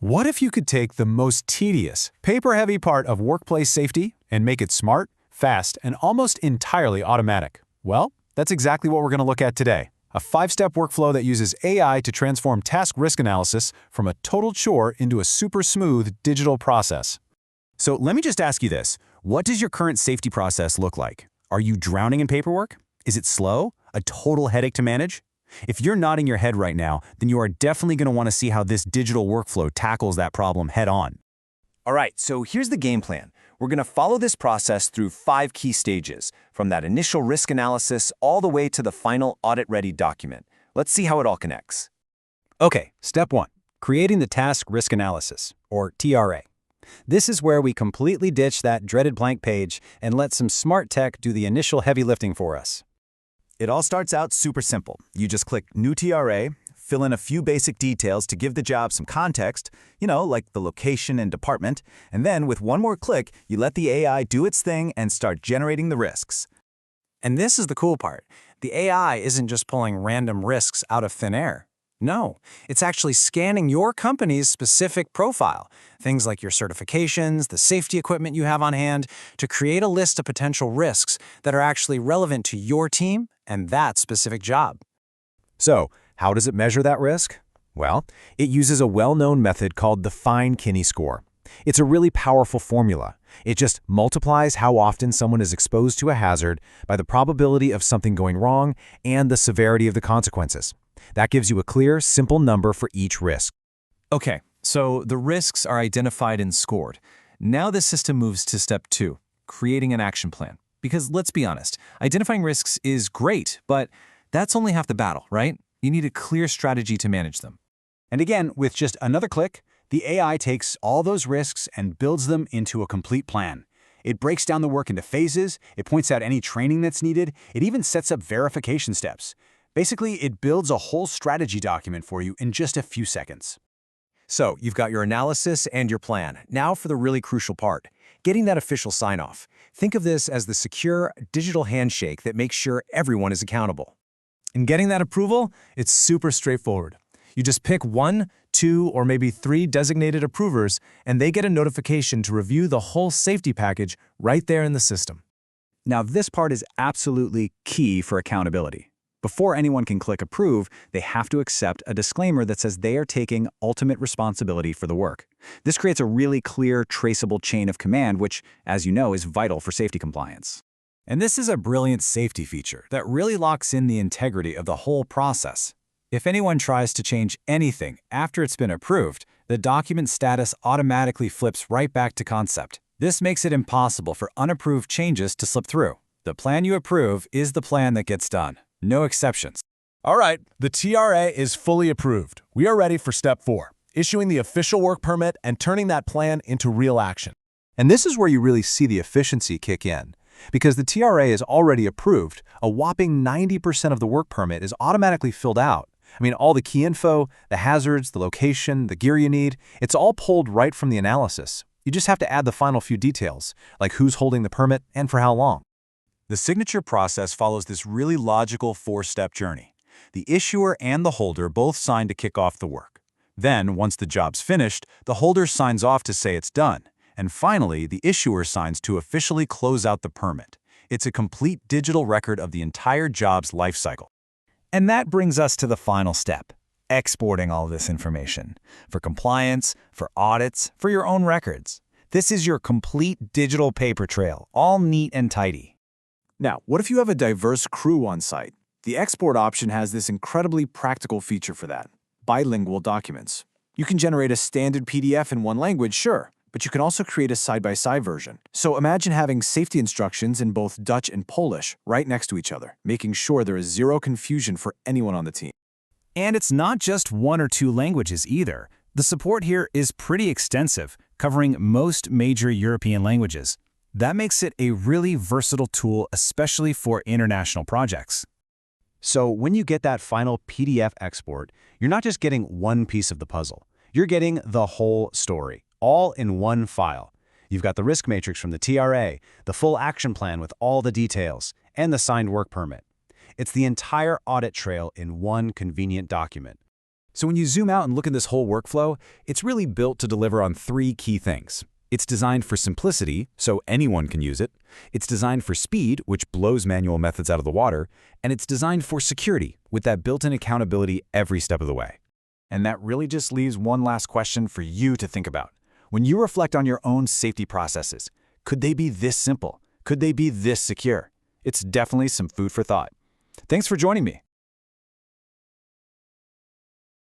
What if you could take the most tedious, paper-heavy part of workplace safety and make it smart, fast, and almost entirely automatic? Well, that's exactly what we're going to look at today. A 5-step workflow that uses AI to transform task risk analysis from a total chore into a super smooth digital process. So let me just ask you this. What does your current safety process look like? Are you drowning in paperwork? Is it slow? A total headache to manage? If you're nodding your head right now, then you are definitely going to want to see how this digital workflow tackles that problem head-on. All right, so here's the game plan. We're going to follow this process through 5 key stages, from that initial risk analysis all the way to the final audit-ready document. Let's see how it all connects. Okay, step 1, creating the task risk analysis, or TRA. This is where we completely ditch that dreaded blank page and let some smart tech do the initial heavy lifting for us. It all starts out super simple. You just click New TRA, fill in a few basic details to give the job some context, like the location and department, and then with one more click, you let the AI do its thing and start generating the risks. And this is the cool part. The AI isn't just pulling random risks out of thin air. No, it's actually scanning your company's specific profile, things like your certifications, the safety equipment you have on hand, to create a list of potential risks that are actually relevant to your team and that specific job. So, how does it measure that risk? Well, it uses a well-known method called the Fine-Kinney score. It's a really powerful formula. It just multiplies how often someone is exposed to a hazard by the probability of something going wrong and the severity of the consequences. That gives you a clear, simple number for each risk. Okay, so the risks are identified and scored. Now the system moves to step 2, creating an action plan. Because let's be honest, identifying risks is great, but that's only half the battle, right? You need a clear strategy to manage them. And again, with just another click, the AI takes all those risks and builds them into a complete plan. It breaks down the work into phases, it points out any training that's needed, it even sets up verification steps. Basically, it builds a whole strategy document for you in just a few seconds. So, you've got your analysis and your plan. Now for the really crucial part, getting that official sign-off. Think of this as the secure digital handshake that makes sure everyone is accountable. In getting that approval, it's super straightforward. You just pick 1, 2, or maybe 3 designated approvers, and they get a notification to review the whole safety package right there in the system. Now, this part is absolutely key for accountability. Before anyone can click approve, they have to accept a disclaimer that says they are taking ultimate responsibility for the work. This creates a really clear, traceable chain of command, which, as you know, is vital for safety compliance. And this is a brilliant safety feature that really locks in the integrity of the whole process. If anyone tries to change anything after it's been approved, the document status automatically flips right back to concept. This makes it impossible for unapproved changes to slip through. The plan you approve is the plan that gets done. No exceptions. All right, the TRA is fully approved. We are ready for step 4, issuing the official work permit and turning that plan into real action. And this is where you really see the efficiency kick in. Because the TRA is already approved, a whopping 90% of the work permit is automatically filled out. I mean, all the key info, the hazards, the location, the gear you need, it's all pulled right from the analysis. You just have to add the final few details, like who's holding the permit and for how long. The signature process follows this really logical 4-step journey. The issuer and the holder both sign to kick off the work. Then, once the job's finished, the holder signs off to say it's done. And finally, the issuer signs to officially close out the permit. It's a complete digital record of the entire job's life cycle. And that brings us to the final step, exporting all this information. For compliance, for audits, for your own records. This is your complete digital paper trail, all neat and tidy. Now, what if you have a diverse crew on site? The export option has this incredibly practical feature for that, bilingual documents. You can generate a standard PDF in one language, sure, but you can also create a side-by-side version. So imagine having safety instructions in both Dutch and Polish right next to each other, making sure there is zero confusion for anyone on the team. And it's not just 1 or 2 languages either. The support here is pretty extensive, covering most major European languages. That makes it a really versatile tool, especially for international projects. So when you get that final PDF export, you're not just getting one piece of the puzzle. You're getting the whole story, all in one file. You've got the risk matrix from the TRA, the full action plan with all the details, and the signed work permit. It's the entire audit trail in one convenient document. So when you zoom out and look at this whole workflow, it's really built to deliver on 3 key things. It's designed for simplicity, so anyone can use it. It's designed for speed, which blows manual methods out of the water. And it's designed for security, with that built-in accountability every step of the way. And that really just leaves one last question for you to think about. When you reflect on your own safety processes, could they be this simple? Could they be this secure? It's definitely some food for thought. Thanks for joining me.